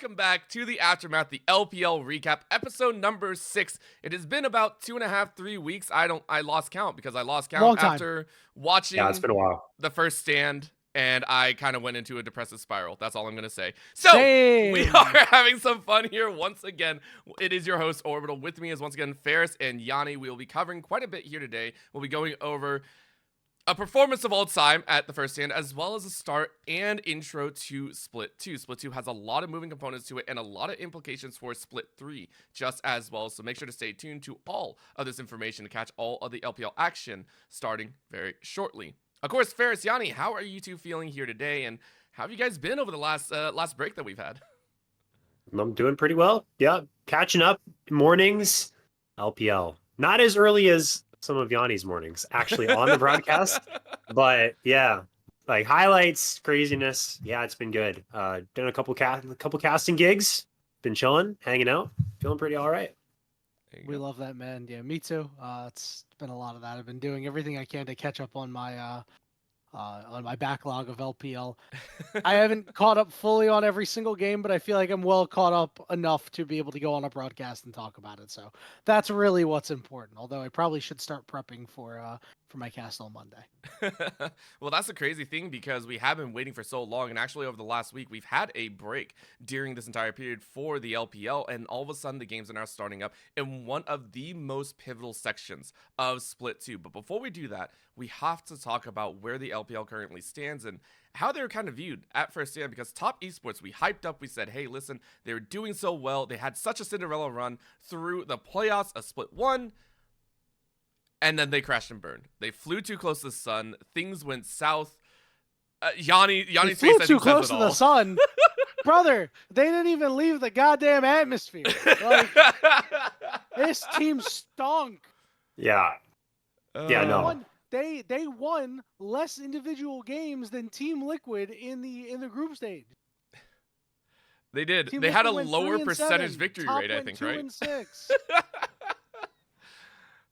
welcome back to the Aftermath, the LPL recap, episode number 6. It has been about 2.5, 3 weeks. I lost count because I lost count after watching it's been a while. the first stand, and I kind of went into a depressive spiral. That's all I'm going to say. So, we are having some fun here once again. It is your host, Orbital. With me is once again Ferris and Yanni. We will be covering quite a bit here today. We'll be going over a performance of all time at the first stand, as well as a start and intro to Split 2. Split 2 has a lot of moving components to it and a lot of implications for Split 3 just as well. So make sure to stay tuned to all of this information to catch all of the LPL action starting very shortly. Of course, Ferris, Yanni, how are you two feeling here today? And how have you guys been over the last break that we've had? I'm doing pretty well. Yeah, catching up mornings, LPL. Not as early as some of Yanni's mornings actually on the broadcast, but yeah, like highlights, craziness. Yeah, it's been good. Done a couple casting gigs, been chilling, hanging out, feeling pretty all right. We love that, man. Yeah, me too. It's been a lot of that. I've been doing everything I can to catch up on my backlog of LPL. I haven't caught up fully on every single game, but I feel like I'm well caught up enough to be able to go on a broadcast and talk about it. So that's really what's important. Although I probably should start prepping for my cast on Monday. Well, that's the crazy thing because we have been waiting for so long, and actually over the last week we've had a break during this entire period for the LPL, and all of a sudden the games are now starting up in one of the most pivotal sections of Split 2. But before we do that, we have to talk about where the LPL currently stands and how they were kind of viewed at first stand, because Top Esports, we hyped up, we said, hey, listen, they were doing so well, they had such a Cinderella run through the playoffs of Split 1, and then they crashed and burned. They flew too close to the sun. Things went south. Yanni's face, flew I think, too close says it to all. the sun, brother. They didn't even leave the goddamn atmosphere. Like, this team stunk. Yeah. Yeah, no. They won less individual games than Team Liquid in the group stage. They did. Team they had a Liquid went lower 3-7. percentage victory Top rate, I went think, 2-6.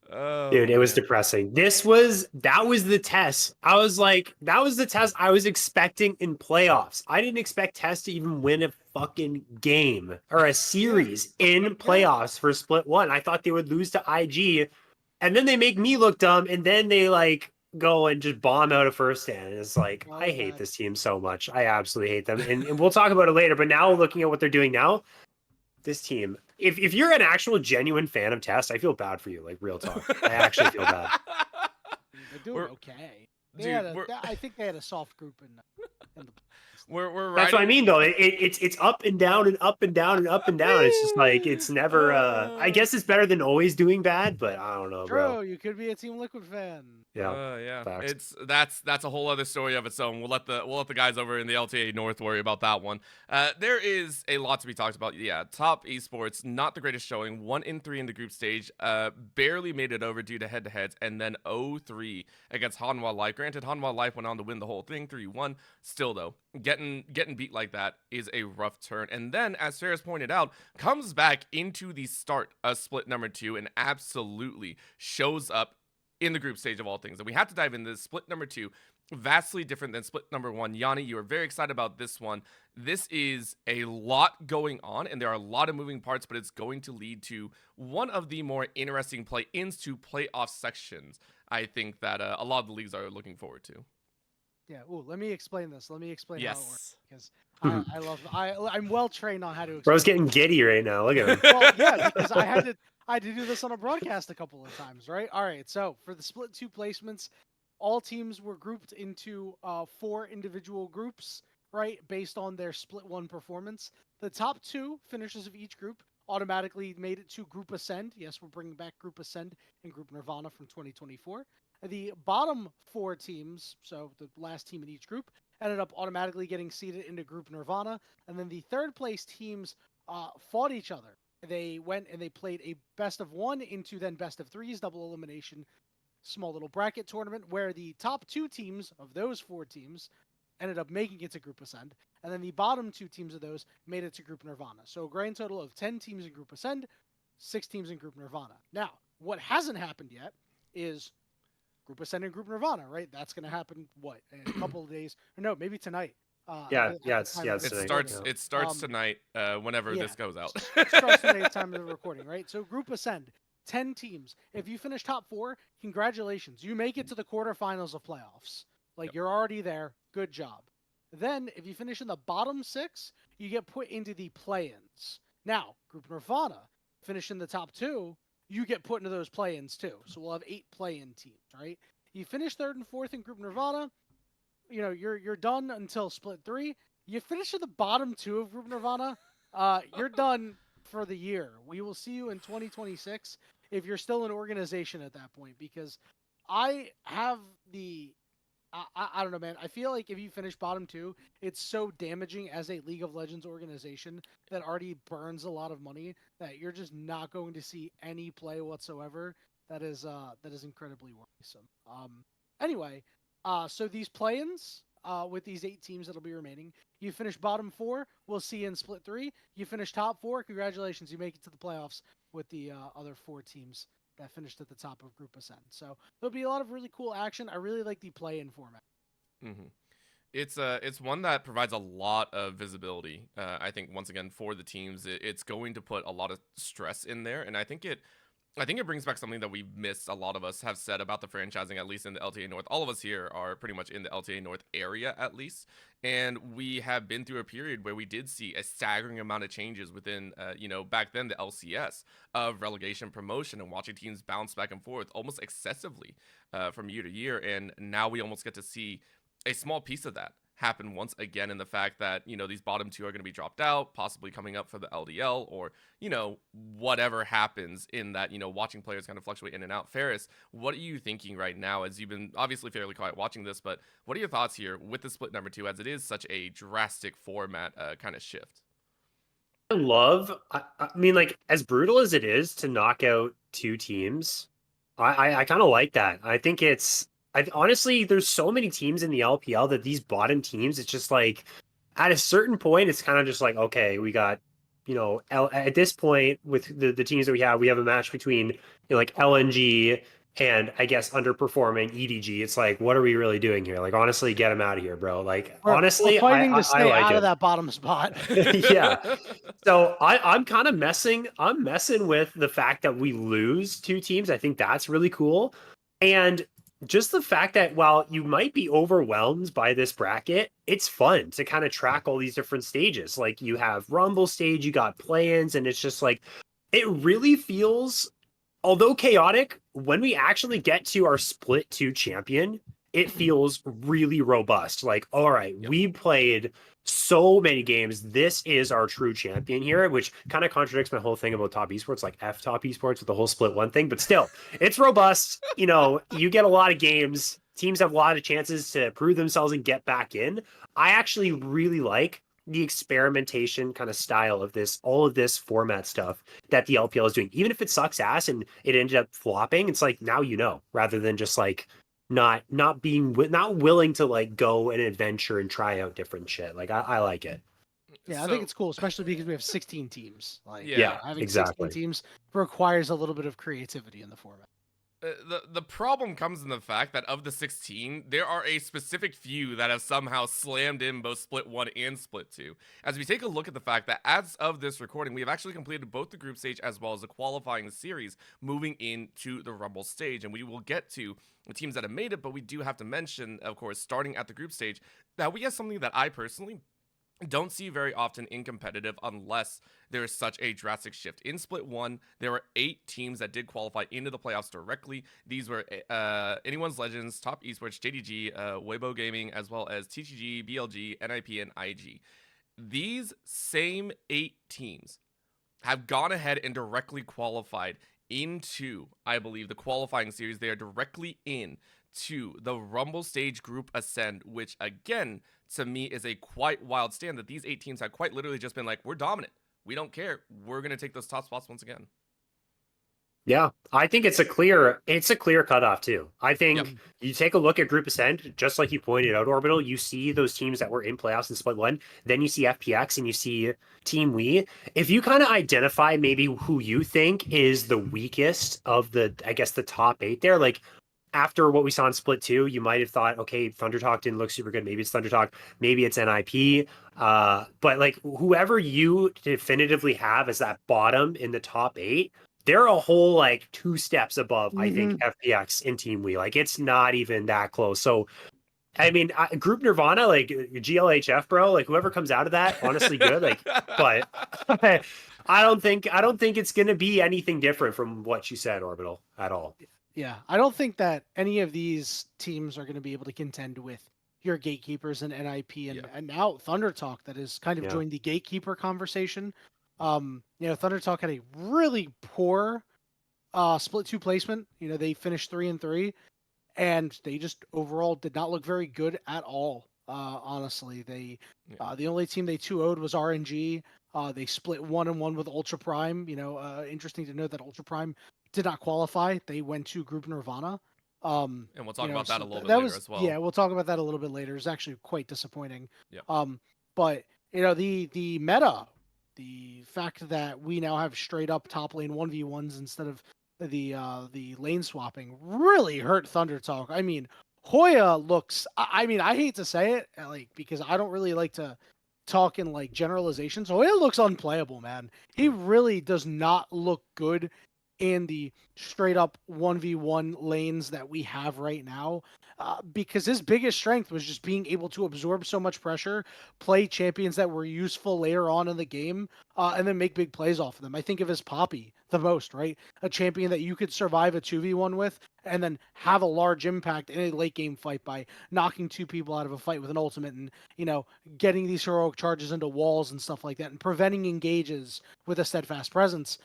Oh, dude, it was man. depressing. That was the test. That was the test I was expecting in playoffs. I didn't expect Test to even win a fucking game or a series in playoffs for Split 1. I thought they would lose to IG, and then they make me look dumb, and then they like go and just bomb out a first stand. And it's like, I hate this team so much. I absolutely hate them. And we'll talk about it later, but now looking at what they're doing now, this team, if you're an actual genuine fan of Test, I feel bad for you, like real talk. I actually feel bad. They're doing okay. Dude, I think they had a soft group in the. We're That's what I mean, though. It's up and down and up and down and up and down. It's just like it's never. I guess it's better than always doing bad, but I don't know, bro. You could be a Team Liquid fan. Yeah, yeah. Facts. That's a whole other story of its own. We'll let the guys over in the LTA North worry about that one. There is a lot to be talked about. Yeah, Top Esports, not the greatest showing. 1-3 in the group stage. Barely made it over due to head-to-heads, and then 0-3 against Hanwha Life. Granted, Hanwha Life went on to win the whole thing, 3-1. Still though, getting beat like that is a rough turn. And then, as Ferris pointed out, comes back into the start of Split number 2 and absolutely shows up in the group stage of all things. And we have to dive into this. Split number 2, vastly different than Split number 1. Yanni, you are very excited about this one. This is a lot going on, and there are a lot of moving parts, but it's going to lead to one of the more interesting play-ins to playoff sections, I think, that a lot of the leagues are looking forward to. Yeah. Ooh, let me explain this. Let me explain how it works, because I'm well trained on how to explain. Bro's getting giddy right now. Look at him. Well, yeah, because I had to do this on a broadcast a couple of times, right? All right. So for the Split 2 placements, all teams were grouped into 4 individual groups, right, based on their Split 1 performance. The top 2 finishers of each group automatically made it to Group Ascend. Yes, we're bringing back Group Ascend and Group Nirvana from 2024. The bottom 4 teams, so the last team in each group, ended up automatically getting seeded into Group Nirvana. And then the third place teams fought each other. They went and they played a best of 1 into then best of 3s, double elimination, small little bracket tournament, where the top 2 teams of those 4 teams ended up making it to Group Ascend. And then the bottom 2 teams of those made it to Group Nirvana. So a grand total of 10 teams in Group Ascend, 6 teams in Group Nirvana. Now, what hasn't happened yet is Group Ascend and Group Nirvana, right? That's going to happen, what, in a couple of days? Or no, maybe tonight. Yeah, at yeah, the it's time yeah, of it's It this tonight. starts. recording. Yeah. It starts tonight. Whenever Yeah. this goes out. Starts tonight at the time of the recording, right? So Group Ascend, 10 teams. If you finish top 4, congratulations. You make it to the quarterfinals of playoffs. Like Yep. you're already there. Good job. Then if you finish in the bottom 6, you get put into the play-ins. Now, Group Nirvana, finish in the top 2, you get put into those play-ins too. So we'll have 8 play-in teams, right? You finish 3rd and 4th in Group Nirvana, you're done until split 3. You finish at the bottom 2 of Group Nirvana, you're done for the year. We will see you in 2026 if you're still an organization at that point, because I have the I don't know, man. I feel like if you finish bottom 2, it's so damaging as a League of Legends organization that already burns a lot of money that you're just not going to see any play whatsoever. That is incredibly worrisome. Anyway, so these play-ins with these 8 teams that'll be remaining, you finish bottom 4, we'll see you in split 3. You finish top 4, congratulations, you make it to the playoffs with the other 4 teams that finished at the top of Group Ascend. So there'll be a lot of really cool action. I really like the play-in format. Mm-hmm. It's one that provides a lot of visibility. I think once again for the teams, it's going to put a lot of stress in there, and I think it brings back something that we've missed. A lot of us have said about the franchising, at least in the LTA North. All of us here are pretty much in the LTA North area, at least. And we have been through a period where we did see a staggering amount of changes within, back then, the LCS of relegation promotion and watching teams bounce back and forth almost excessively from year to year. And now we almost get to see a small piece of that happen once again in the fact that, these bottom 2 are going to be dropped out, possibly coming up for the LDL, or, whatever happens in that, watching players kind of fluctuate in and out. Ferris, what are you thinking right now, as you've been obviously fairly quiet watching this, but what are your thoughts here with the split number 2, as it is such a drastic format kind of shift? I mean, like, as brutal as it is to knock out 2 teams, I kind of like that. I think honestly, there's so many teams in the LPL that these bottom teams, it's just like, at a certain point, it's kind of just like, okay, we got, at this point with the teams that we have a match between, like LNG and I guess underperforming EDG. It's like, what are we really doing here? Like, honestly, get them out of here, bro. Like, honestly, we're fighting to I stay like out it. of that bottom spot. Yeah. So I'm kind of messing with the fact that we lose 2 teams. I think that's really cool. And just the fact that while you might be overwhelmed by this bracket, it's fun to kind of track all these different stages. Like you have Rumble stage, you got play-ins, and it's just like it really feels, although chaotic, when we actually get to our split 2 champion, it feels really robust. Like, all right, Yep. we played so many games. This is our true champion here, which kind of contradicts my whole thing about top esports, like F top esports with the whole split 1 thing. But still, it's robust. You get a lot of games. Teams have a lot of chances to prove themselves and get back in. I actually really like the experimentation kind of style of all of this format stuff that the LPL is doing. Even if it sucks ass and it ended up flopping, it's like, now rather than just like not willing to like go and adventure and try out different shit. Like I like it. Yeah, I think it's cool, especially because we have 16 teams. Like, Yeah, having exactly. 16 teams requires a little bit of creativity in the format. The problem comes in the fact that of the 16, there are a specific few that have somehow slammed in both split 1 and split 2. As we take a look at the fact that as of this recording, we have actually completed both the group stage as well as the qualifying series, moving into the Rumble stage, and we will get to the teams that have made it, but we do have to mention, of course, starting at the group stage, that we have something that I personally don't see very often in competitive unless there is such a drastic shift. In split 1, there were 8 teams that did qualify into the playoffs directly. These were Anyone's Legends, Top Esports, JDG, Weibo Gaming, as well as TGG, BLG, NIP, and IG. These same 8 teams have gone ahead and directly qualified into, I believe, the qualifying series. They are directly in to the Rumble stage Group Ascend, which again, to me, is a quite wild stand that these 8 teams have quite literally just been like, we're dominant. We don't care. We're going to take those top spots once again. Yeah, I think it's a clear cutoff too. I think you take a look at Group Ascend, just like you pointed out, Orbital, you see those teams that were in playoffs in split 1, then you see FPX and you see Team We. If you kind of identify maybe who you think is the weakest of the top 8 there, like after what we saw in Split 2, you might have thought, okay, Thunder Talk didn't look super good. Maybe it's Thunder Talk. Maybe it's NIP. But like whoever you definitively have as that bottom in the top 8, they're a whole like 2 steps above, I think, FPX in Team We. Like it's not even that close. So I mean, Group Nirvana, like GLHF, bro, like whoever comes out of that, honestly, good. Like, but I don't think it's gonna be anything different from what you said, Orbital, at all. Yeah, I don't think that any of these teams are going to be able to contend with your gatekeepers and NIP and now Thunder Talk that has kind of Yeah. joined the gatekeeper conversation. Thunder Talk had a really poor split 2 placement. They finished 3-3 and they just overall did not look very good at all. Honestly, the only team they 2-0'd was RNG. They split 1-1 with Ultra Prime. Interesting to note that Ultra Prime did not qualify. They went to Group Nirvana. And we'll talk about that a little bit that later was as well. Yeah, we'll talk about that a little bit later. It's actually quite disappointing. Yeah. But the meta, the fact that we now have straight up top lane 1v1s instead of the lane swapping really hurt Thunder Talk. I mean, Hoya looks. I mean, I hate to say it, like because I don't really like to talk in like generalizations. Hoya looks unplayable, man. He really does not look good in the straight up 1v1 lanes that we have right now, because his biggest strength was just being able to absorb so much pressure, play champions that were useful later on in the game, and then make big plays off of them. I think of his Poppy the most, right? A champion that you could survive a 2v1 with and then have a large impact in a late game fight by knocking 2 people out of a fight with an ultimate and, getting these heroic charges into walls and stuff like that and preventing engages with a steadfast presence.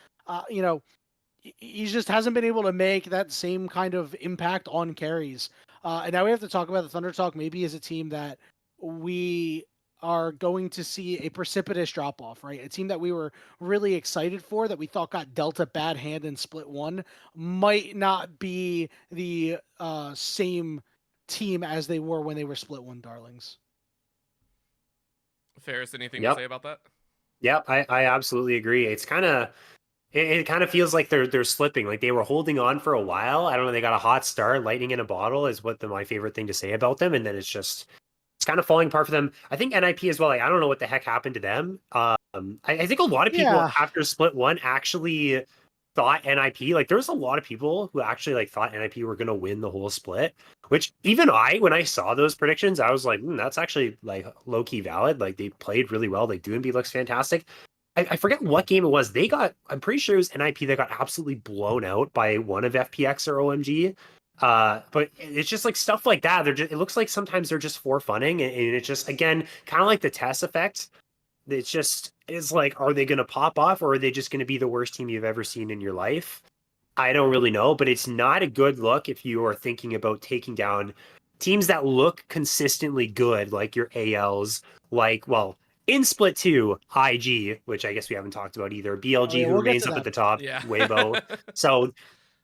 He just hasn't been able to make that same kind of impact on carries. And now we have to talk about the Thunder Talk maybe as a team that we are going to see a precipitous drop off, right? A team that we were really excited for, that we thought got dealt a bad hand in Split 1, might not be the same team as they were when they were Split 1 darlings. Ferris, anything to say about that? Yep, I absolutely agree. It's kind of it kind of feels like they're slipping. Like they were holding on for a while. I don't know. They got a hot start. Lightning in a bottle is what my favorite thing to say about them. And then it's kind of falling apart for them. I think NIP as well. Like I don't know what the heck happened to them. I think a lot of people after Split 1 actually thought NIP. Like there was a lot of people who actually like thought NIP were going to win the whole split. Which even when I saw those predictions, I was like, that's actually like low key valid. Like they played really well. Like Doonby looks fantastic. I forget what game it was. I'm pretty sure it was NIP that got absolutely blown out by one of FPX or OMG. But it's just like stuff like that. It looks like sometimes they're just for funning, and it's just again kind of like the Tess effect. It's like, are they going to pop off, or are they just going to be the worst team you've ever seen in your life? I don't really know, but it's not a good look if you are thinking about taking down teams that look consistently good, like your ALs, in Split 2, IG, which I guess we haven't talked about either. BLG, who remains up at the top, Weibo. So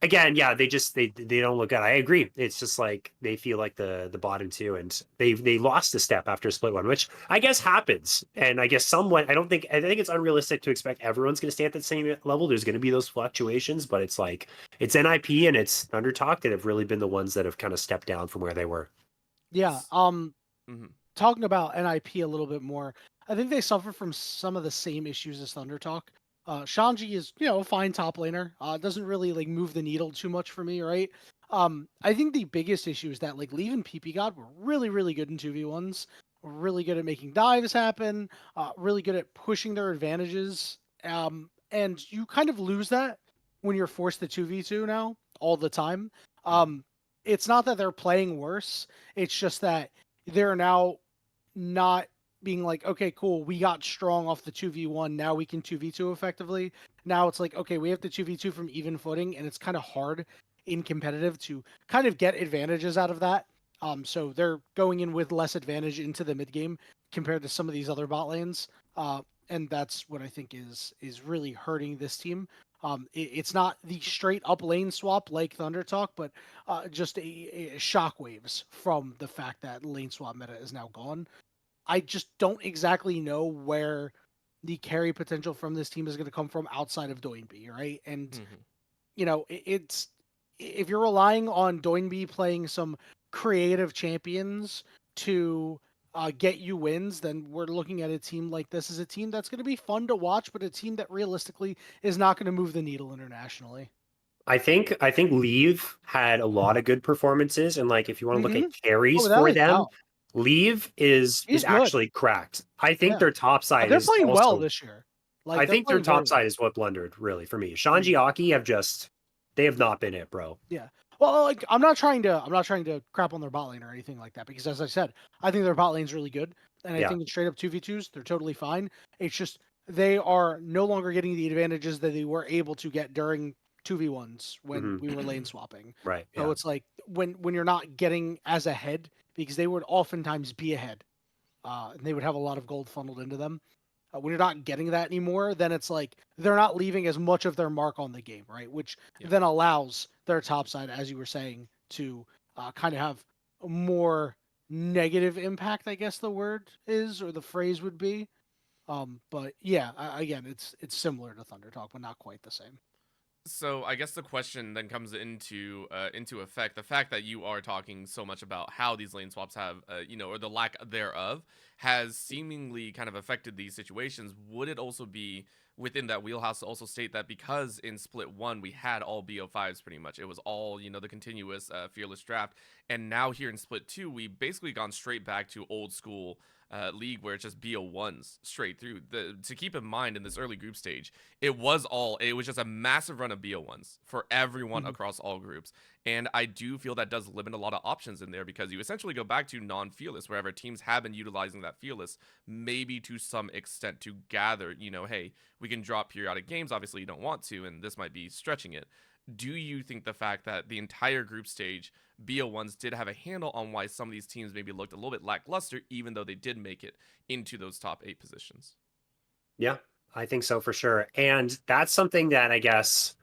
again, yeah, they don't look good. I agree. It's just like they feel like the bottom two, and they lost a step after Split 1, which I guess happens. And I guess I think it's unrealistic to expect everyone's going to stay at the same level. There's going to be those fluctuations, but it's like it's NIP and it's Thunder Talk that have really been the ones that have kind of stepped down from where they were. Yeah. Talking about NIP a little bit more, I think they suffer from some of the same issues as Thunder Talk. Shanji is, a fine top laner. Doesn't really like move the needle too much for me, right? I think the biggest issue is that like Leave and PP God were really, really good in 2v1s. Were really good at making dives happen. Really good at pushing their advantages. And you kind of lose that when you're forced to 2v2 now all the time. It's not that they're playing worse. It's just that they're now not being like, okay, cool, we got strong off the 2v1, now we can 2v2 effectively. Now it's like, okay, we have to 2v2 from even footing, and it's kind of hard in competitive to kind of get advantages out of that. So they're going in with less advantage into the mid game compared to some of these other bot lanes. And that's what I think is really hurting this team. It's not the straight up lane swap like Thunder Talk, but just a shockwaves from the fact that lane swap meta is now gone. I just don't exactly know where the carry potential from this team is going to come from outside of Doinby, right? And it's if you're relying on Doinby playing some creative champions to get you wins, then we're looking at a team like this as a team that's going to be fun to watch, but a team that realistically is not going to move the needle internationally. I think Leave had a lot of good performances, and like if you want to look at Oh, carries without for a them, doubt. Leave is He's good. actually cracked. I think Yeah. their top side They're is playing well also. this year. Like I they're think their playing very top well. side is what blundered really for me. Shanji Aki they have not been it, bro. Yeah. Well, like I'm not trying to crap on their bot lane or anything like that, because as I said, I think their bot lane's really good, and I Yeah. think in straight up 2v2s they're totally fine. It's just they are no longer getting the advantages that they were able to get during 2v1s when we were lane swapping. Right. So Yeah. it's like when you're not getting as ahead, because they would oftentimes be ahead, and they would have a lot of gold funneled into them. When you're not getting that anymore, then it's like they're not leaving as much of their mark on the game, right? Which then allows their top side, as you were saying, to kind of have a more negative impact, I guess the word is, or the phrase would be. But yeah, again, it's similar to Thunder Talk, but not quite the same. So I guess the question then comes into effect. The fact that you are talking so much about how these lane swaps have, or the lack thereof, has seemingly kind of affected these situations. Would it also be within that wheelhouse to also state that because in Split 1 we had all BO5s pretty much, it was all the continuous fearless draft, and now here in Split 2 we basically gone straight back to old school league where it's just BO1s straight through. To keep in mind in this early group stage, it was just a massive run of BO1s for everyone across all groups. And I do feel that does limit a lot of options in there, because you essentially go back to non-fearless, wherever teams have been utilizing that fearless, maybe to some extent to gather, hey, we can drop periodic games. Obviously, you don't want to, and this might be stretching it. Do you think the fact that the entire group stage BO1s did have a handle on why some of these teams maybe looked a little bit lackluster, even though they did make it into those top 8 positions? Yeah, I think so for sure. And that's something that I guess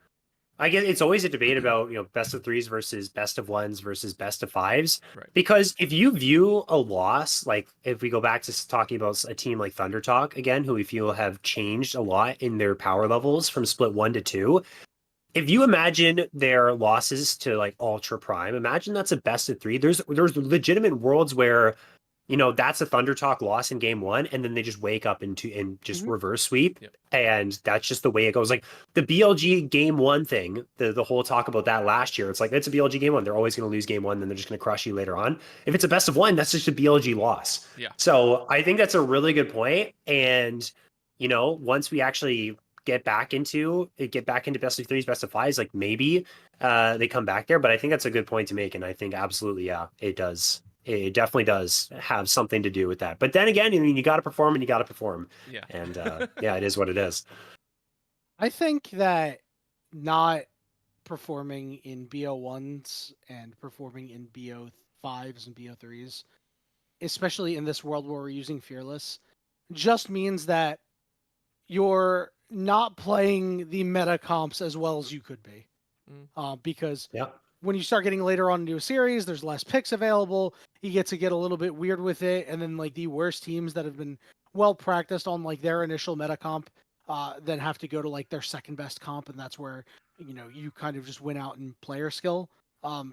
it's always a debate about, best of threes versus best of ones versus best of fives. Right. Because if you view a loss, like if we go back to talking about a team like Thunder Talk again, who we feel have changed a lot in their power levels from split 1 to 2. If you imagine their losses to like Ultra Prime, imagine that's a best of 3. There's legitimate worlds where that's a Thunder Talk loss in game 1, and then they just wake up and just reverse sweep. Yep. And that's just the way it goes. Like the BLG game 1 thing, the whole talk about that last year, it's like, it's a BLG game 1. They're always going to lose game 1, then they're just going to crush you later on. If it's a best of 1, that's just a BLG loss. Yeah. So I think that's a really good point. And, once we actually get back into best of 3s, best of 5s, like maybe they come back there. But I think that's a good point to make. And I think absolutely, yeah, it does. It definitely does have something to do with that. But then again, you got to perform and you got to perform. Yeah. And yeah, it is what it is. I think that not performing in BO1s and performing in BO5s and BO3s, especially in this world where we're using Fearless, just means that you're not playing the meta comps as well as you could be. Because when you start getting later on into a series, there's less picks available. You get to get a little bit weird with it. And then like the worst teams that have been well practiced on like their initial meta comp then have to go to like their second best comp. And that's where, you kind of just win out in player skill.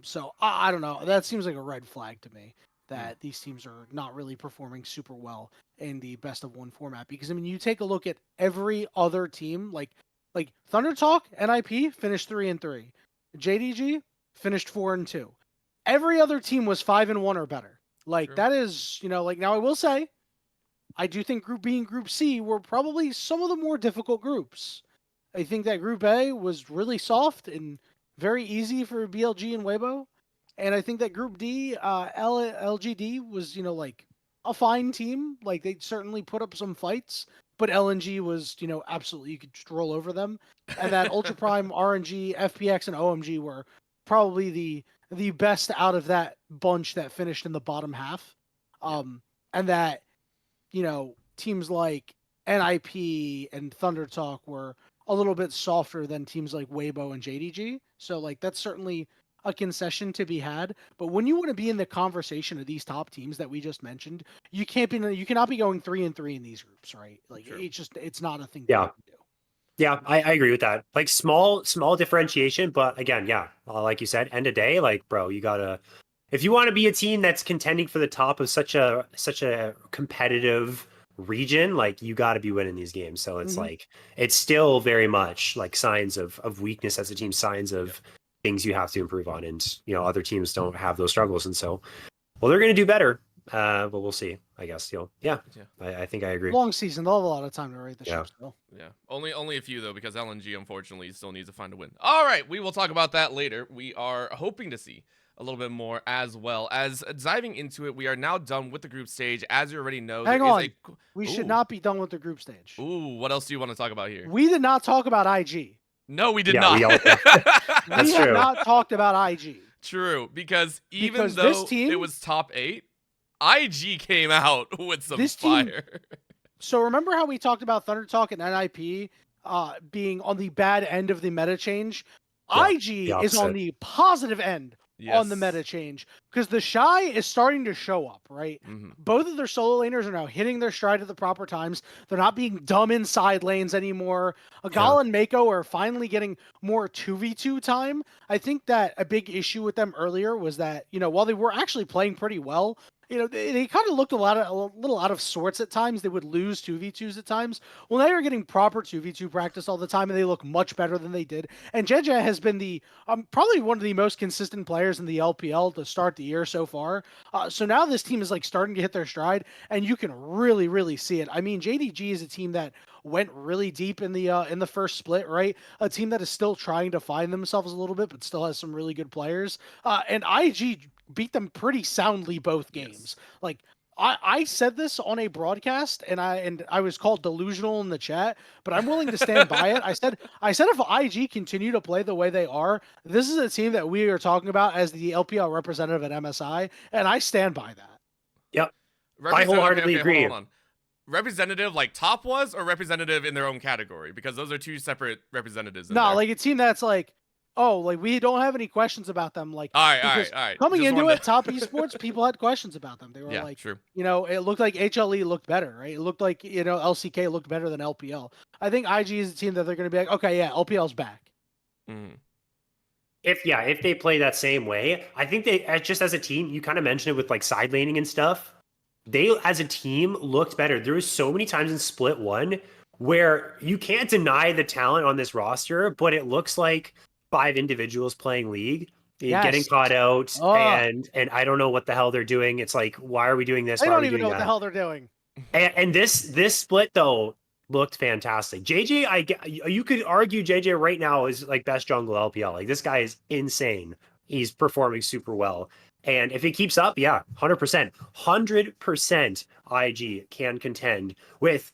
So I don't know. That seems like a red flag to me that these teams are not really performing super well in the best of 1 format. Because I mean, you take a look at every other team, like Thunder Talk, NIP finished 3-3. JDG finished 4-2. Every other team was 5-1 or better. Like True. that is, like now I will say, I do think Group B and Group C were probably some of the more difficult groups. I think that Group A was really soft and very easy for BLG and Weibo. And I think that Group D, LGD was, like a fine team. Like they certainly put up some fights, but LNG was, absolutely, you could just roll over them. And that Ultra Prime, RNG, FPX, and OMG were probably the best out of that bunch that finished in the bottom half. And that, teams like NIP and Thunder Talk were a little bit softer than teams like Weibo and JDG. So like that's certainly a concession to be had. But when you want to be in the conversation of these top teams that we just mentioned, you cannot be going 3-3 in these groups, right? Like True. it's not a thing Yeah. that you can do. Yeah, I agree with that. Like small differentiation, but again, yeah, like you said, end of day, like bro, you gotta if you want to be a team that's contending for the top of such a competitive region, like you got to be winning these games. So it's Mhm. like it's still very much like signs of weakness as a team, signs of things you have to improve on, and other teams don't have those struggles, and so well they're gonna do better. But we'll see. I guess yeah. Yeah. I think I agree. Long season, they'll have a lot of time to rate the Yeah. ship still. Yeah, only a few though, because LNG unfortunately still needs to find a win. All right, we will talk about that later. We are hoping to see a little bit more as well as diving into it. We are now done with the group stage. As you already know, Hang there is on. We should not be done with the group stage. Ooh, what else do you want to talk about here? We did not talk about IG. No, we did Yeah, not. we all That's We have true. not talked about IG. True, because even Because though this team- it was top 8, IG came out with some This team- fire. So remember how we talked about Thunder Talk and NIP being on the bad end of the meta change? Yeah, IG the is on opposite. the positive end on the Yes. meta change because the Shy is starting to show up, right? Mhm. Both of their solo laners are now hitting their stride at the proper times. They're not being dumb in side lanes anymore. Agal and Mako are finally getting more 2v2 time. I think that a big issue with them earlier was that, while they were actually playing pretty well, they kind of looked a little out of sorts at times. They would lose 2v2s at times. Well, now you're getting proper 2v2 practice all the time, and they look much better than they did. And Jeje has been the probably one of the most consistent players in the LPL to start the year so far. So now this team is like starting to hit their stride, and you can really, really see it. I mean, JDG is a team that went really deep in the first split, right? A team that is still trying to find themselves a little bit, but still has some really good players. And IG beat them pretty soundly both games. Like I said this on a broadcast, and I was called delusional in the chat, but I'm willing to stand by it. I said if IG continue to play the way they are, this is a team that we are talking about as the LPL representative at MSI, and I stand by that. Yep. I wholeheartedly agree. Hold on. Representative like top was, or representative in their own category? Because those are two separate representatives. No, like a team that's like, oh, like we don't have any questions about them. Like, all right. Coming Just into wanted it, top esports, people had questions about them. They were Yeah, like, true. it looked like HLE looked better, right? It looked like, LCK looked better than LPL. I think IG is a team that they're going to be like, okay, yeah, LPL's back. Mhm. If they play that same way, I think they just as a team, you kind of mentioned it with like side laning and stuff. They as a team looked better. There was so many times in split 1 where you can't deny the talent on this roster, but it looks like 5 individuals playing League, getting Yes. caught out, Oh. and I don't know what the hell they're doing. It's like, why are we doing this? They Why are don't we even doing know what the that? hell they're doing. And this split though looked fantastic. JJ, you could argue JJ right now is like best jungle LPL. Like this guy is insane. He's performing super well. And if it keeps up, yeah, 100%, 100% IG can contend with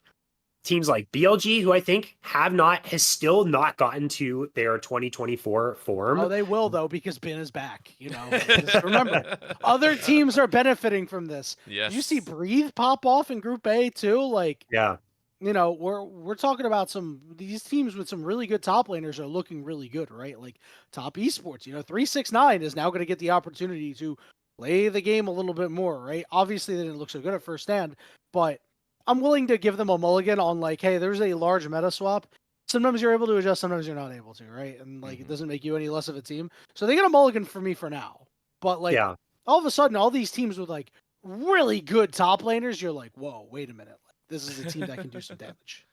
teams like BLG, who I think has still not gotten to their 2024 form. Oh, they will though, because Bin is back. Just remember, other teams are benefiting from this. Yes. You see Breathe pop off in Group A too. Like, yeah, we're talking about these teams with some really good top laners are looking really good, right? Like top esports, 369 is now going to get the opportunity to play the game a little bit more, right? Obviously they didn't look so good at first stand, but I'm willing to give them a mulligan on like, hey, there's a large meta swap. Sometimes you're able to adjust, sometimes you're not able to, right? And like it doesn't make you any less of a team. So they get a mulligan for me for now. But like all of a sudden, all these teams with like really good top laners, you're like, whoa, wait a minute. This is a team that can do some damage.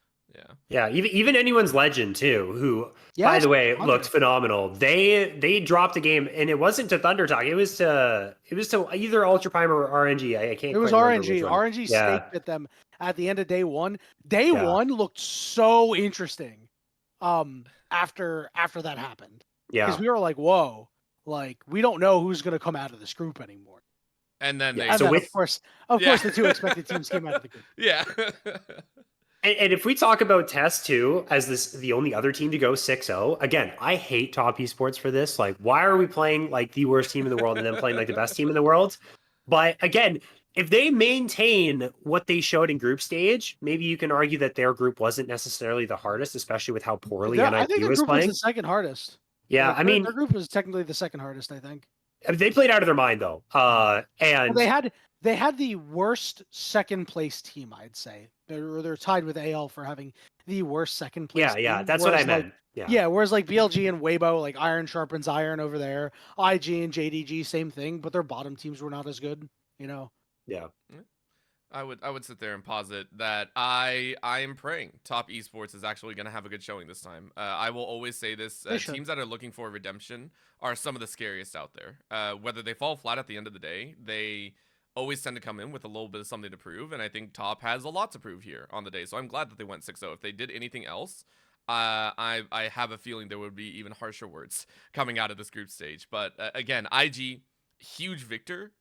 Yeah. Even anyone's legend too, who by the way looked phenomenal. They dropped a game, and it wasn't to Thunder Talk. It was to either Ultra Prime or RNG. I can't. It was quite RNG. remember which one. RNG staked at them at the end of day one. Day one looked so interesting. After that happened. Yeah. Because we were like, whoa, like we don't know who's gonna come out of this group anymore. And then of course, the two expected teams came out of the group. Yeah. And if we talk about Test too, as the only other team to go 6-0, again, I hate top esports for this. Like, why are we playing like the worst team in the world and then playing like the best team in the world? But again, if they maintain what they showed in group stage, maybe you can argue that their group wasn't necessarily the hardest, especially with how poorly NIP I think their was group playing. was the second hardest. Yeah, like, I mean, their group was technically the second hardest, I think. They played out of their mind though, and they had the worst second place team, I'd say. they're tied with AL for having the worst second place. Yeah, team, that's what I whereas, like, meant. Yeah. yeah, whereas like BLG and Weibo, like iron sharpens iron over there. IG and JDG, same thing, but their bottom teams were not as good. You know. Yeah. I would sit there and posit that I am praying Top Esports is actually going to have a good showing this time. I will always say this: They should. teams that are looking for redemption are some of the scariest out there. Whether they fall flat at the end of the day, they always tend to come in with a little bit of something to prove, and I think Top has a lot to prove here on the day. So I'm glad that they went 6-0. If they did anything else, I have a feeling there would be even harsher words coming out of this group stage. But again, IG, huge victor.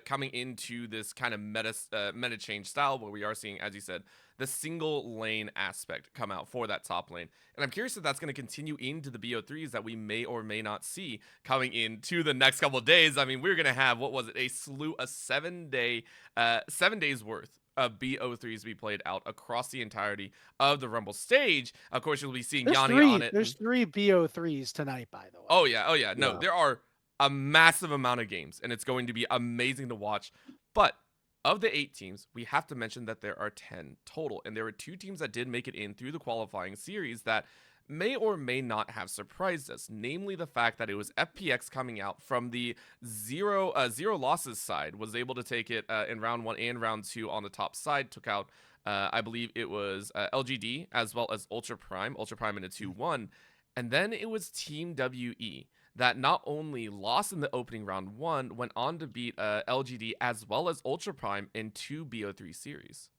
Coming into this kind of meta change style where we are seeing, as you said, the single lane aspect come out for that top lane. And I'm curious if that's going to continue into the BO3s that we may or may not see coming into the next couple of days. I mean, we're going to have, what was it, a slew of 7 days worth of BO3s be played out across the entirety of the Rumble stage. Of course, you'll be seeing Yanni on it. There's 3 BO3s tonight, by the way. Oh yeah. No, Yeah. there are a massive amount of games, and it's going to be amazing to watch. But of the 8 teams, we have to mention that there are 10 total, and there were 2 teams that did make it in through the qualifying series that may or may not have surprised us, namely the fact that it was FPX coming out from the zero losses side, was able to take it in round 1 and round 2 on the top side, took out I believe it was LGD as well as Ultra Prime in a 2-1, and then it was Team WE that not only lost in the opening round 1, went on to beat LGD as well as Ultra Prime in 2 BO3 series.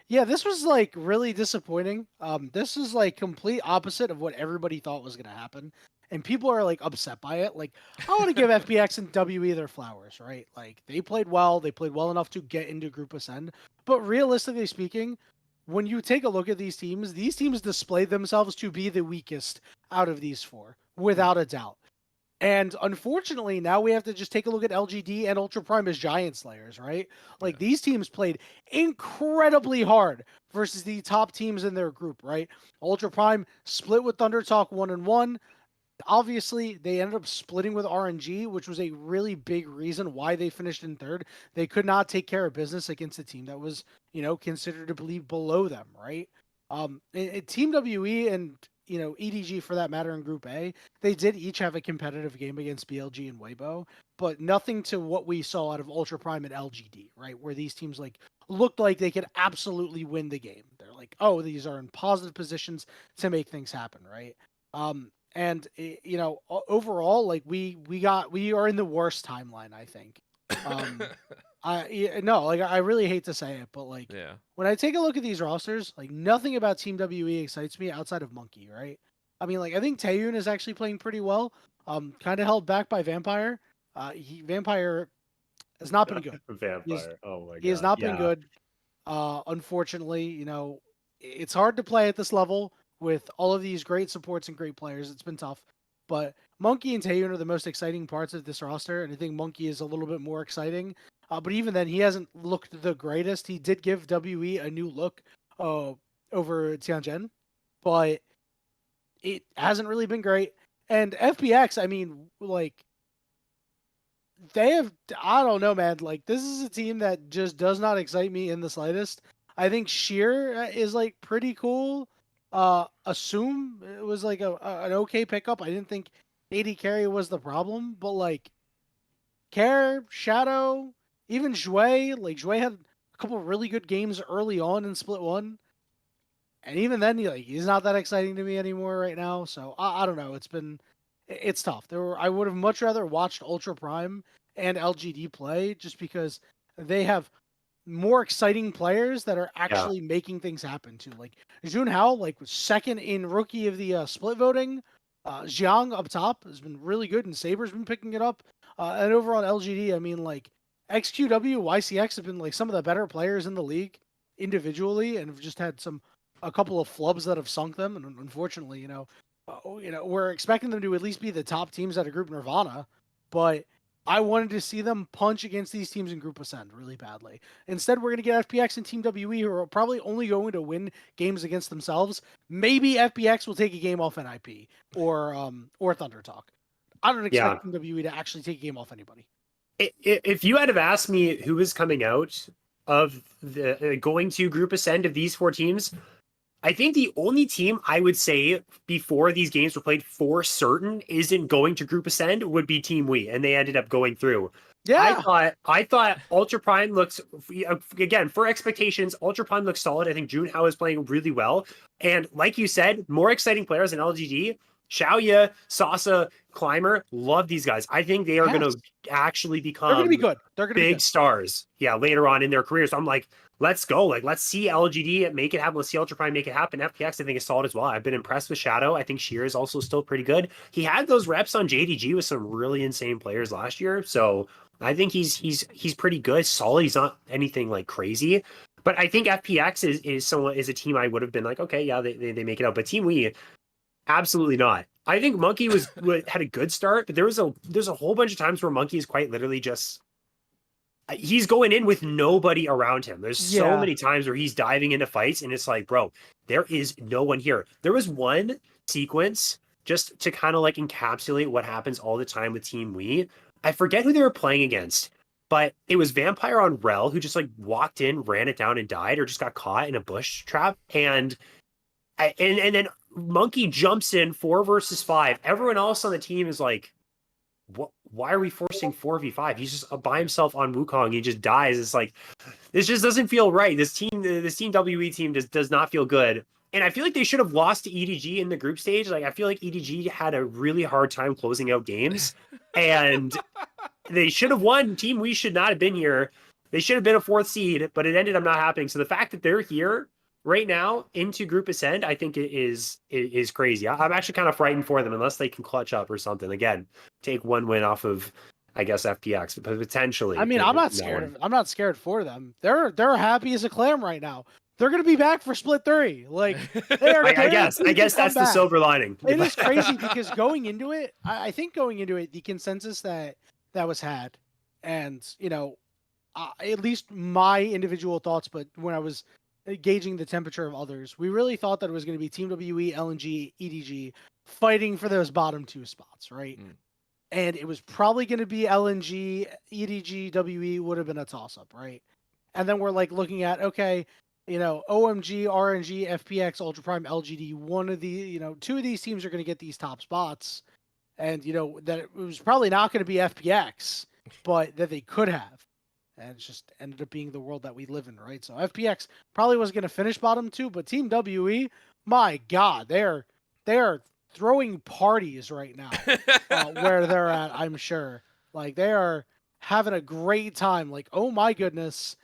Yeah, this was like really disappointing. This is like complete opposite of what everybody thought was gonna happen, and people are like upset by it. Like, I want to give FPX and WE their flowers, right? Like, they played well enough to get into Group Ascend. But realistically speaking, when you take a look at these teams displayed themselves to be the weakest out of these 4, without a doubt. And unfortunately, now we have to just take a look at LGD and Ultra Prime as Giant Slayers, right? Like, these teams played incredibly hard versus the top teams in their group, right? Ultra Prime split with Thunder Talk 1-1. Obviously, they ended up splitting with RNG, which was a really big reason why they finished in 3rd. They could not take care of business against a team that was, considered to be below them, right? Team WE and EDG for that matter in Group A, they did each have a competitive game against BLG and Weibo, but nothing to what we saw out of Ultra Prime and LGD, right? Where these teams like looked like they could absolutely win the game. They're like, oh, these are in positive positions to make things happen, right? Overall, like we are in the worst timeline, I think. I really hate to say it, but like, Yeah. when I take a look at these rosters, like, nothing about Team WE excites me outside of Monkey, right? I mean, like, I think Taeyun is actually playing pretty well. Kind of held back by Vampire. Vampire has not been good. Vampire. Oh my god. He has not been good. Unfortunately, it's hard to play at this level with all of these great supports and great players. It's been tough. But Monkey and Taeyun are the most exciting parts of this roster, and I think Monkey is a little bit more exciting. But even then, he hasn't looked the greatest. He did give WE a new look over Tianjin, but it hasn't really been great. And FPX, I mean, like, they have, I don't know, man. Like, this is a team that just does not excite me in the slightest. I think Sheer is like pretty cool. Assume it was like an okay pickup. I didn't think AD carry was the problem, but like Care, Shadow, even Zhui, like Zhui had a couple really good games early on in Split 1. And even then, he's not that exciting to me anymore right now. So I don't know. It's tough. I would have much rather watched Ultra Prime and LGD play just because they have more exciting players that are actually making things happen too. Like Junhao, like was second in rookie of the split voting. Jiang up top has been really good, and Saber's been picking it up. And over on LGD, I mean, like XQW, YCX have been like some of the better players in the league individually, and have just had a couple of flubs that have sunk them. And unfortunately, we're expecting them to at least be the top teams out of Group Nirvana, but I wanted to see them punch against these teams in Group Ascend really badly. Instead, we're going to get FPX and Team WE, who are probably only going to win games against themselves. Maybe FPX will take a game off NIP or Thunder Talk. I don't expect Team WE to actually take a game off anybody. If you had have asked me who was coming out of the going to Group Ascend of these 4 teams, I think the only team I would say before these games were played for certain isn't going to Group Ascend would be Team We, and they ended up going through. Yeah. I thought Ultra Prime looks, again, for expectations, Ultra Prime looks solid. I think Junhao is playing really well. And like you said, more exciting players in LGD. Xiaoya, Sasa, Climber, love these guys. I think they are going Yes. to actually They're going to be become good. They're going to be big good. stars. Yeah, later on in their careers. So I'm like, let's go. Like, let's see LGD make it happen. Let's see Ultra Prime make it happen. FPX, I think, is solid as well. I've been impressed with Shadow. I think Sheer is also still pretty good. He had those reps on JDG with some really insane players last year. So I think he's pretty good, solid. He's not anything like crazy. But I think FPX is a team I would have been like, okay, yeah, they make it out. But Team We, absolutely not. I think Monkey had a good start, but there's a whole bunch of times where Monkey is quite literally just he's going in with nobody around him. There's so Yeah. many times where he's diving into fights and it's like, bro, there is no one here. There was one sequence just to kind of like encapsulate what happens all the time with Team We. I forget who they were playing against, but it was Vampire on Rel who just like walked in, ran it down and died, or just got caught in a bush trap. And then Monkey jumps in 4 versus 5. Everyone else on the team is like, what? Why are we forcing 4v5? He's just by himself on Wukong. He just dies. It's like, this just doesn't feel right. This team WE team does not feel good. And I feel like they should have lost to EDG in the group stage. Like, I feel like EDG had a really hard time closing out games, and they should have won. Team We should not have been here. They should have been a 4th seed, but it ended up not happening. So the fact that they're here right now into Group Ascend, I think it is crazy. I'm actually kind of frightened for them unless they can clutch up or something. Again, take one win off of, I guess, FPX, but potentially. I mean, I'm not scared. I'm not scared for them. They're happy as a clam right now. They're going to be back for Split 3. Like, they are. I guess that's the silver lining. It is crazy because going into it, I think going into it, the consensus that was had, and at least my individual thoughts, but when I was gauging the temperature of others, we really thought that it was going to be Team WE, LNG, EDG fighting for those bottom 2 spots, right? And it was probably going to be LNG, EDG, WE would have been a toss-up, right? And then we're like looking at, okay, OMG, RNG, FPX, Ultra Prime, LGD, one of the, 2 of these teams are going to get these top spots. And, that it was probably not going to be FPX, but that they could have. And it just ended up being the world that we live in, right? So FPX probably was going to finish bottom 2, but Team WE, my God, they are throwing parties right now where they're at, I'm sure. Like, they are having a great time. Like, oh my goodness,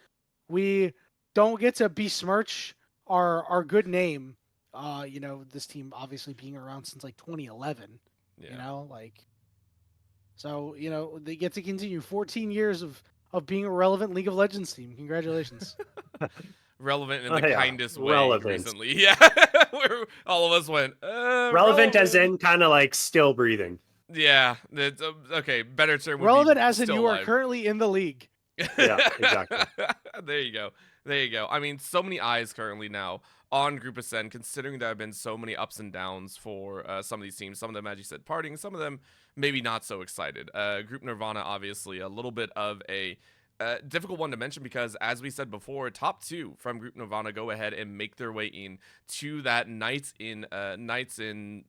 we don't get to besmirch our good name. This team obviously being around since like 2011. So they get to continue 14 years of being a relevant League of Legends team. Congratulations. Relevant in the kindest way relevant. Recently. Yeah. Where all of us went, relevant as in kind of like still breathing. Yeah. It's, okay, better term would relevant be as in still you alive. are currently in the league. Yeah, exactly. There you go. I mean, so many eyes currently now on Group Ascend, considering there have been so many ups and downs for some of these teams. Some of them, as you said, partying. Some of them maybe not so excited. Group Nirvana, obviously, a little bit of a difficult one to mention because, as we said before, top 2 from Group Nirvana go ahead and make their way in to that nights in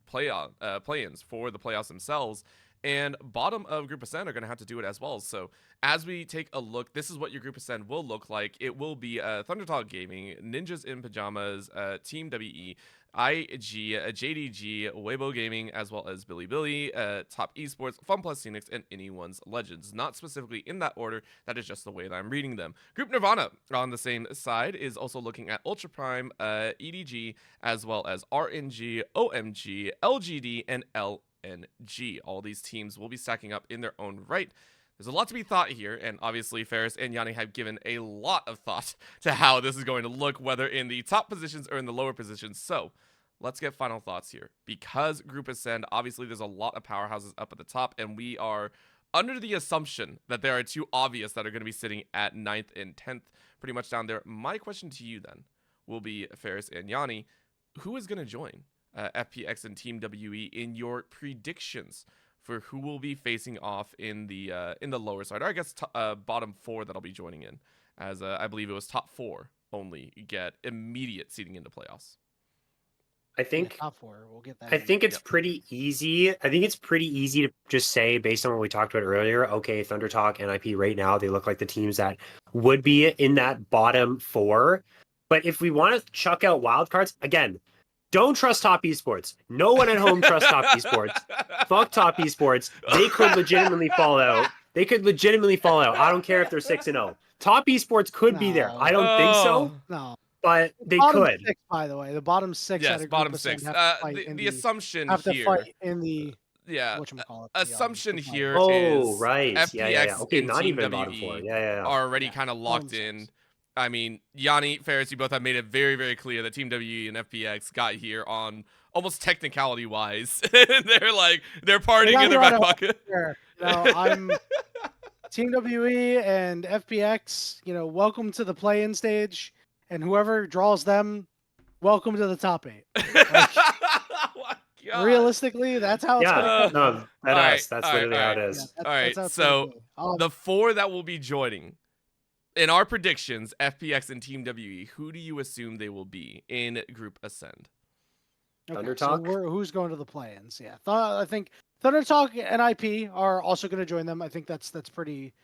play-ins for the playoffs themselves. And bottom of Group Ascend are going to have to do it as well. So as we take a look, this is what your Group Ascend will look like. It will be Thundertalk Gaming, Ninjas in Pajamas, Team WE, IG, JDG, Weibo Gaming, as well as Billy, Top Esports, Fun Plus Phoenix, and Anyone's Legends. Not specifically in that order, that is just the way that I'm reading them. Group Nirvana on the same side is also looking at Ultra Prime, EDG, as well as RNG, OMG, LGD, and LNG. All these teams will be stacking up in their own right. There's a lot to be thought here, and obviously Ferris and Yanni have given a lot of thought to how this is going to look, whether in the top positions or in the lower positions. So let's get final thoughts here. Because Group Ascend, obviously there's a lot of powerhouses up at the top, and we are under the assumption that there are 2 obvious that are going to be sitting at 9th and 10th, pretty much down there. My question to you then will be, Ferris and Yanni, who is going to join FPX and Team WE in your predictions for who will be facing off in the lower side, or I guess bottom 4 that'll be joining in, as I believe it was top 4 only get immediate seeding into playoffs. I think top 4. We'll get that. I think it's Yep. pretty easy. I think it's pretty easy to just say, based on what we talked about earlier, okay, Thunder Talk, NIP right now, they look like the teams that would be in that bottom 4. But if we want to chuck out wild cards, again, don't trust Top Esports. No one at home trusts Top Esports. Fuck Top Esports. They could legitimately fall out. I don't care if they're 6-0. Top Esports could be there. I don't think so, No. but they bottom could. 6, by the way. The bottom 6 Yes, out of bottom Group 6. Ascent have to fight The assumption have to here. fight in the Yeah. whatchamacallit, Assumption the here is Oh, right. FPX Okay, and not Team even WE bottom 4. Yeah. are already Yeah, kind of bottom locked in. 6. I mean, Yanni, Ferris, you both have made it very, very clear that Team WE and FPX got here on almost technicality-wise. they're partying in their back pocket. I'm Team WE and FPX, welcome to the play-in stage, and whoever draws them, welcome to the top 8. Oh my God. Realistically, that's how it's gonna go. No, that's literally how it Yeah, is. All right, that's how it's so gonna go. the 4 that will be joining, in our predictions, FPX and Team WE, who do you assume they will be in Group Ascend? Thunder so Talk? who's going to the play-ins? Yeah, I think Thunder Talk and IP are also going to join them. I think that's pretty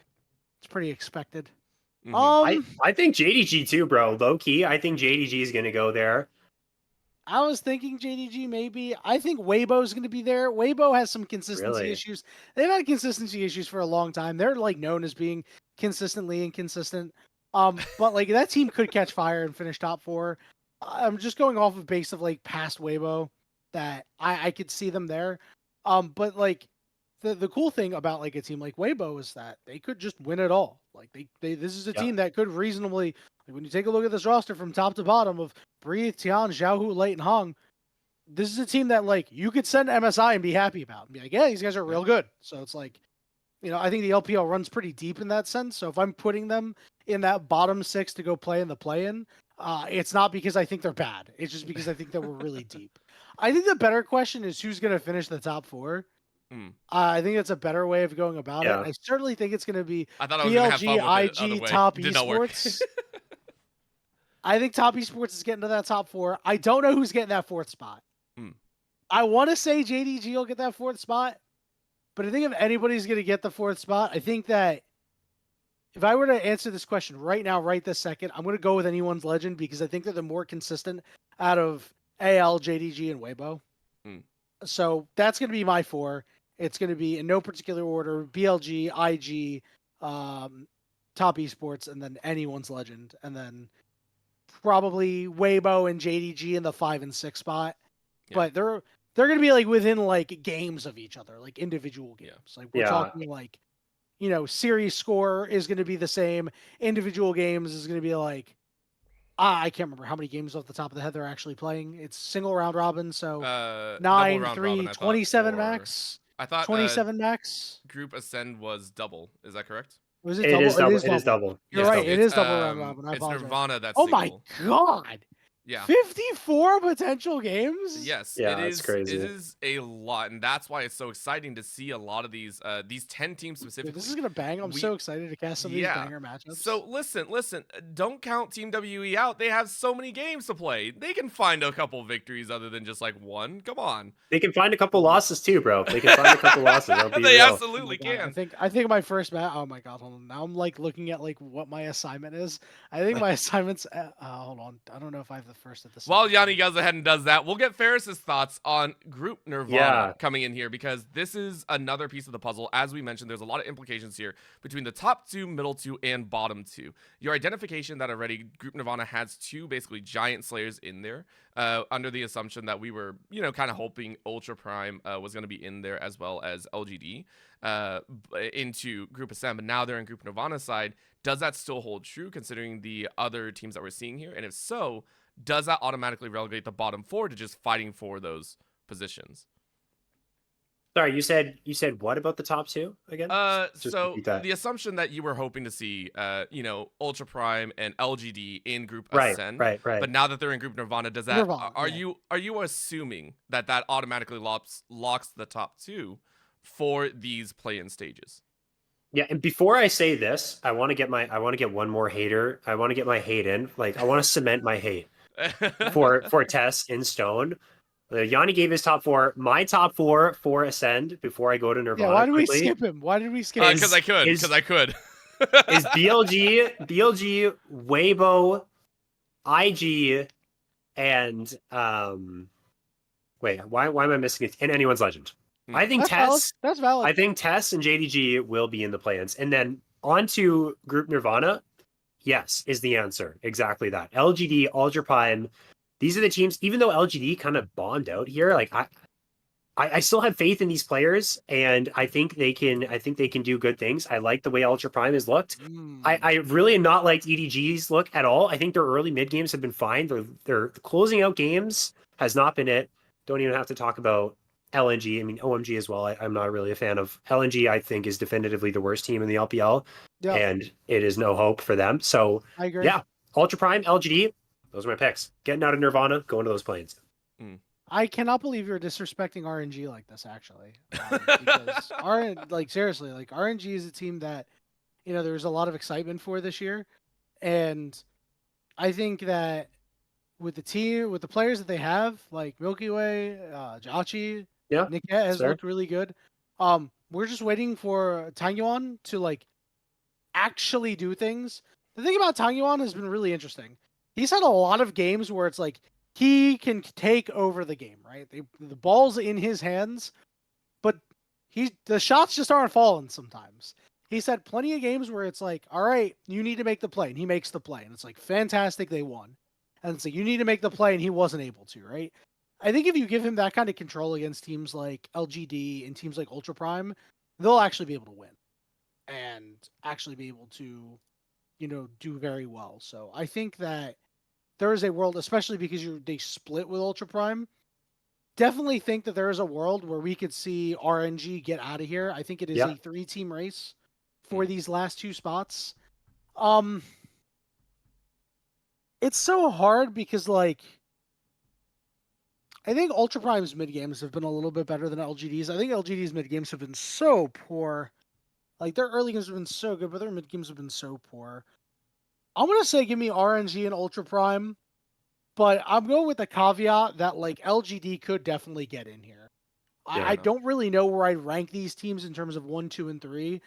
expected. Mhm. I think JDG too, bro. Low key, I think JDG is gonna go there. I was thinking JDG maybe. I think Weibo's going to be there. Weibo has some consistency Really? issues. They've had consistency issues for a long time. They're known as being consistently inconsistent. But that team could catch fire and finish top 4. I'm just going off of base of past Weibo that I could see them there. But the cool thing about a team like Weibo is that they could just win it all. This is a team that could reasonably, when you take a look at this roster from top to bottom of Breathe, Tian, Xiaohu, Late, and Hong, this is a team that you could send MSI and be happy about and be like, yeah, these guys are real good. So it's I think the LPL runs pretty deep in that sense. So if I'm putting them in that bottom 6 to go play in the play-in, it's not because I think they're bad. It's just because I think that we're really deep. I think the better question is who's going to finish the top 4. I think it's a better way of going about it. I certainly think it's going to be I thought I was gonna have fun BLG, with it other IG, way. Top Did not work. Esports. I think Top Esports is getting to that top 4. I don't know who's getting that 4th spot. I want to say JDG will get that 4th spot, but I think if anybody's going to get the 4th spot, I think that if I were to answer this question right now, right this second, I'm going to go with Anyone's Legend because I think they're the more consistent out of AL, JDG, and Weibo. So that's going to be my 4. It's going to be in no particular order: BLG, IG, Top Esports, and then Anyone's Legend, and then probably Weibo and JDG in the 5 and 6 spot. Yeah. But they're going to be within games of each other, individual games. We're talking series score is going to be the same. Individual games is going to be I can't remember how many games off the top of the head they're actually playing. It's single round robin, so 9, 3, 27 max. I thought 27 max. Group Ascend was double. Is that correct? Was it double? It is double. You're right. It is double round robin. I apologize. It's Nirvana that's single. My God. Yeah. 54 potential games? Yes. Yeah, it is crazy. It is a lot, and that's why it's so exciting to see a lot of these 10 teams specifically. Dude, this is gonna bang. I'm so excited to cast some of these banger matchups. So listen, don't count Team WE out. They have so many games to play. They can find a couple victories other than just one. Come on. They can find a couple losses too, bro. They can find a couple losses. They absolutely can. I think my first match. Oh my God, hold on. Now I'm looking at what my assignment is. I think my assignment's. Hold on. I don't know if I have the first at this. While Yanni goes ahead and does that, we'll get Ferris's thoughts on Group Nirvana coming in here, because this is another piece of the puzzle. As we mentioned, there's a lot of implications here between the top 2, middle 2, and bottom 2. Your identification that already Group Nirvana has 2 basically giant slayers in there, under the assumption that we were, kind of hoping Ultra Prime was going to be in there as well as LGD into Group Ascend, but now they're in Group Nirvana's side. Does that still hold true considering the other teams that we're seeing here? And if so, does that automatically relegate the bottom 4 to just fighting for those positions? Sorry, you said what about the top 2 again? So the assumption that you were hoping to see, Ultra Prime and LGD in Group Ascend, right. But now that they're in Group Nirvana, does that are you assuming that automatically locks the top 2, for these play-in stages. Yeah, and before I say this, I want to get one more hater. I want to get my hate in. Like, I want to cement my hate for Tess in stone. Yanni gave his top 4. My top 4 for Ascend before I go to Nirvana. Yeah, why did we quickly, skip him? Why did we skip him? Because I could. Is BLG, Weibo, IG, and wait, why am I missing it? And Anyone's Legend. I think That's valid. I think Tess and JDG will be in the plans. And then on to Group Nirvana. Yes, is the answer. Exactly that. LGD, Ultra Prime. These are the teams, even though LGD kind of bombed out here, like I still have faith in these players, and I think they can do good things. I like the way Ultra Prime has looked. I really not liked EDG's look at all. I think their early mid games have been fine. Their closing out games has not been it. Don't even have to talk about LNG. I mean, OMG as well. I'm not really a fan of LNG. I think is definitively the worst team in the LPL, and it is no hope for them. So I agree. Yeah, Ultra Prime, LGD, those are my picks. Getting out of Nirvana, going to those planes. I cannot believe you're disrespecting RNG like this, actually. Because seriously, like RNG is a team that, there's a lot of excitement for this year. And I think that with the players that they have, like Milky Way, Jachi, Niket has looked really good. We're just waiting for Tangyuan to actually do things. The thing about Tangyuan has been really interesting. He's had a lot of games where it's like he can take over the game, right? The ball's in his hands, but the shots just aren't falling sometimes. He's had plenty of games where it's like, all right, you need to make the play, and he makes the play, and it's like, fantastic, they won. And it's like, you need to make the play, and he wasn't able to, right? I think if you give him that kind of control against teams like LGD and teams like Ultra Prime, they'll actually be able to win and actually be able to, do very well. So I think that there is a world, especially because they split with Ultra Prime. Definitely think that there is a world where we could see RNG get out of here. I think it is a 3-team race for these last 2 spots. It's so hard because I think Ultra Prime's mid games have been a little bit better than LGD's. I think LGD's mid games have been so poor. Like their early games have been so good, but their mid games have been so poor. I'm gonna say give me RNG and Ultra Prime, but I'm going with the caveat that LGD could definitely get in here. I don't really know where I'd rank these teams in terms of 1, 2, and 3,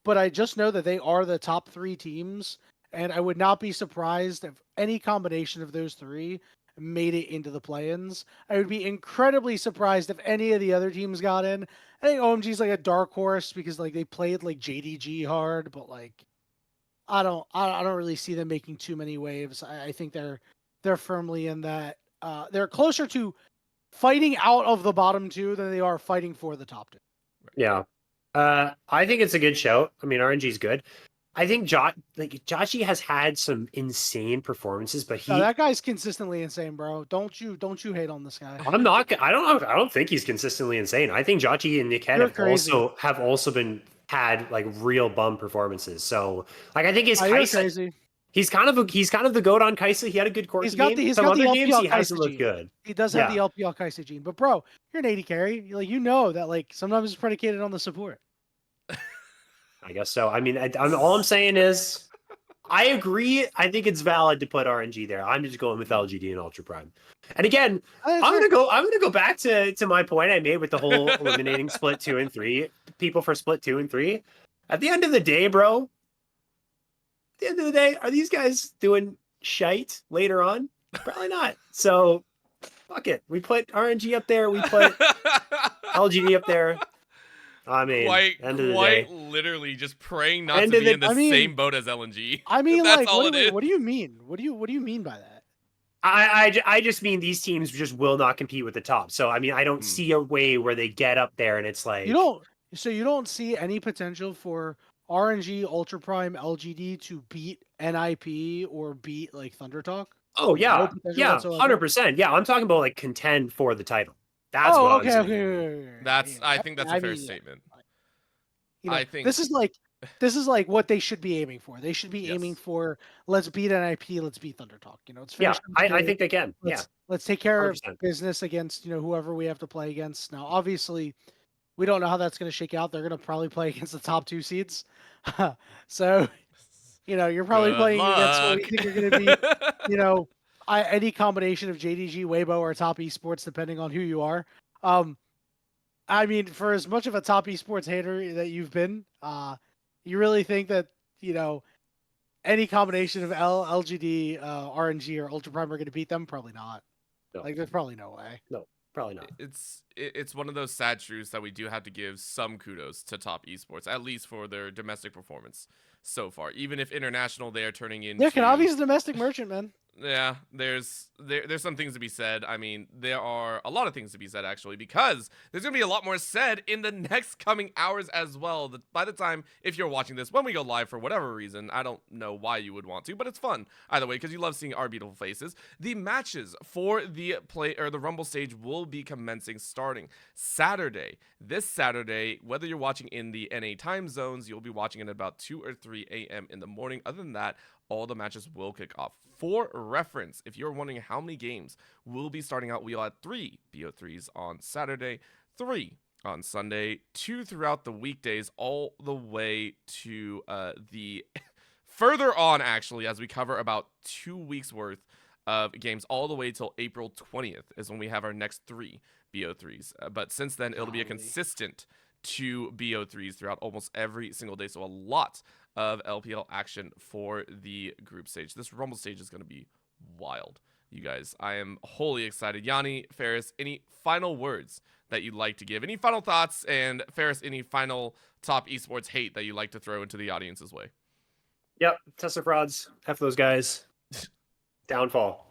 but I just know that they are the top 3 teams, and I would not be surprised if any combination of those 3 made it into the play-ins. I would be incredibly surprised if any of the other teams got in. I think OMG's a dark horse because they played JDG hard, but I don't really see them making too many waves. I think they're firmly in that. They're closer to fighting out of the bottom 2 than they are fighting for the top 2. Yeah. I think it's a good show. I mean, RNG's good. I think Joshi has had some insane performances, but that guy's consistently insane, bro. Don't you hate on this guy? I'm not. I don't think he's consistently insane. I think Joshi and Niket have also had real bum performances. So I think his Kaisa, he's kind of the goat on Kaisa. He had a good court game. He's Some got other the games LPL he hasn't looked good. He does have the LPL Kaisa gene, but bro, you're an 80 carry. That sometimes it's predicated on the support. I guess so. I mean, all I'm saying is, I agree. I think it's valid to put RNG there. I'm just going with LGD and Ultra Prime. And again, I'm gonna go back to my point I made with the whole eliminating split 2 and 3 people for split 2 and 3. At the end of the day, bro. At the end of the day, are these guys doing shite later on? Probably not. So, fuck it. We put RNG up there. We put LGD up there. I mean, end of the day, literally just praying not to be in the same boat as LNG. I mean, that's all it is. What do you mean? What do you mean by that? I just mean these teams just will not compete with the top. So I mean, I don't see a way where they get up there and it's like you don't see any potential for RNG, Ultra Prime, LGD to beat NIP or beat Thunder Talk. Oh yeah, 100%. Yeah, I'm talking about contend for the title. That's what okay, I'm saying. I think that's a fair statement. I think this is what they should be aiming for. They should be aiming for let's beat NIP, let's beat Thunder Talk. It's I think they can. Let's take care 100%. Of business against whoever we have to play against. Now, obviously, We don't know how that's going to shake out. They're going to probably play against the top 2 seeds. So, you're probably Good playing against what we luck. think are going to be, any combination of JDG, Weibo, or top esports, depending on who you are. I mean, for as much of a top esports hater that you've been, you really think that, any combination of LGD, RNG, or Ultra Prime are going to beat them? Probably not. No. Like, there's probably no way. No, probably not. It's one of those sad truths that we do have to give some kudos to top esports, at least for their domestic performance so far. Even if international, they are turning into Yeah, Kanavi's a domestic merchant, man. Yeah, there's some things to be said. I mean, there are a lot of things to be said, actually, because there's going to be a lot more said in the next coming hours as well. By the time, if you're watching this, when we go live for whatever reason, I don't know why you would want to, but it's fun either way because you love seeing our beautiful faces. The matches for the Rumble stage will be commencing starting Saturday. This Saturday, whether you're watching in the NA time zones, you'll be watching at about 2 or 3 a.m. in the morning. Other than that, all the matches will kick off. For reference, if you're wondering how many games will be starting out, we'll have 3 BO3s on Saturday, 3 on Sunday, 2 throughout the weekdays, all the way to the further on, actually, as we cover about 2 weeks worth of games, all the way till April 20th is when we have our next 3 BO3s. But since then, it'll be a consistent 2 BO3s throughout almost every single day. So a lot of LPL action for the group stage. This Rumble stage is going to be wild, you guys. I am wholly excited. Yanni, Ferris, any final words that you'd like to give? Any final thoughts? And Ferris, any final top esports hate that you'd like to throw into the audience's way? Yep, Tesla frauds. F those guys. Downfall.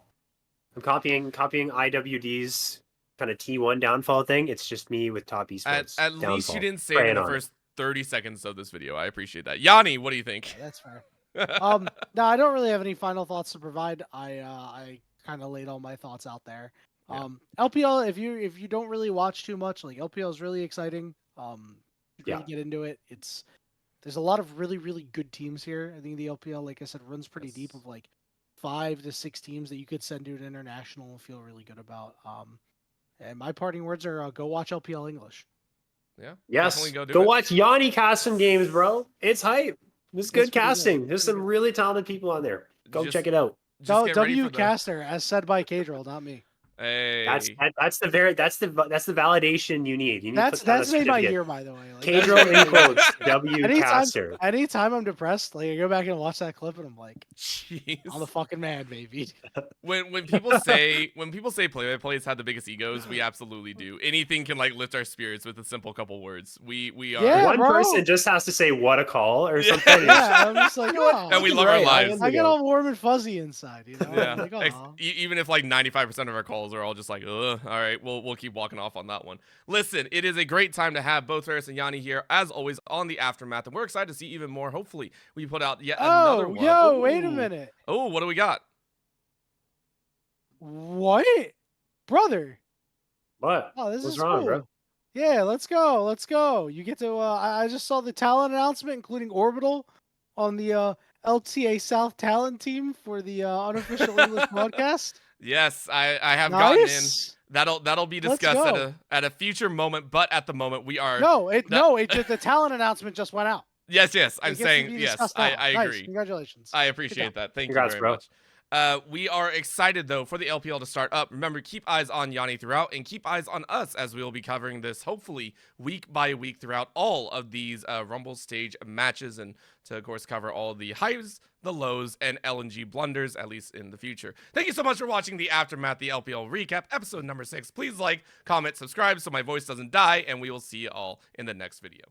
I'm copying IWD's kind of T1 downfall thing. It's just me with top esports. At least you didn't say it Praying in the on first 30 seconds of this video. I appreciate that. Yanni, what do you think? Yeah, that's fair. No, I don't really have any final thoughts to provide. I kind of laid all my thoughts out there. Yeah. LPL, if you don't really watch too much, like LPL is really exciting. You Yeah. really get into it. There's a lot of really, really good teams here. I think the LPL, like I said, runs pretty deep of like 5 to 6 teams that you could send to an international and feel really good about. And my parting words are go watch LPL English. Yeah. Yes. Definitely Go do it. watch Yanni cast some games, bro. It's hype. It's good casting. Good. There's some really talented people on there. Go check it out. Just get ready W for the... Caster, as said by Kadrill, not me. Hey. That's the validation you need. You need That's made my year, by the way. Like, Kadrill in quotes. W Caster. Anytime I'm depressed, like I go back and watch that clip, and I'm like, jeez. I'm the fucking man, baby. When people say play-by-plays have the biggest egos, we absolutely do. Anything can like lift our spirits with a simple couple words. We are Yeah, one bro. person just has to say what a call or something. Yeah, I'm just like, oh, and we love our lives. I get all warm and fuzzy inside, you know. Yeah. I'm like, oh. Even if like 95% of our calls are all just like, ugh, all right, we'll keep walking off on that one. Listen, it is a great time to have both Ferris and Yanni here, as always, on the Aftermath, and we're excited to see even more. Hopefully, we put out yet another one. Yo, wait a minute. Oh, what do we got? What? Brother. What? Oh, this What's is wrong, cool. bro? Yeah, let's go. You get to I just saw the talent announcement, including Orbital on the LTA South talent team for the unofficial English broadcast. Yes, I have gotten in. Nice. That'll be discussed at a future moment, but at the moment we are the talent announcement just went out. Yes, I'm saying yes. I Nice. agree. Congratulations. I appreciate that. Thank Congrats, you very bro. much. We are excited, though, for the LPL to start up. Remember, keep eyes on Yanni throughout, and keep eyes on us as we will be covering this, hopefully, week by week throughout all of these Rumble stage matches, and to, of course, cover all the highs, the lows, and LNG blunders, at least in the future. Thank you so much for watching the Aftermath, the LPL recap, episode number 6. Please like, comment, subscribe so my voice doesn't die, and we will see you all in the next video.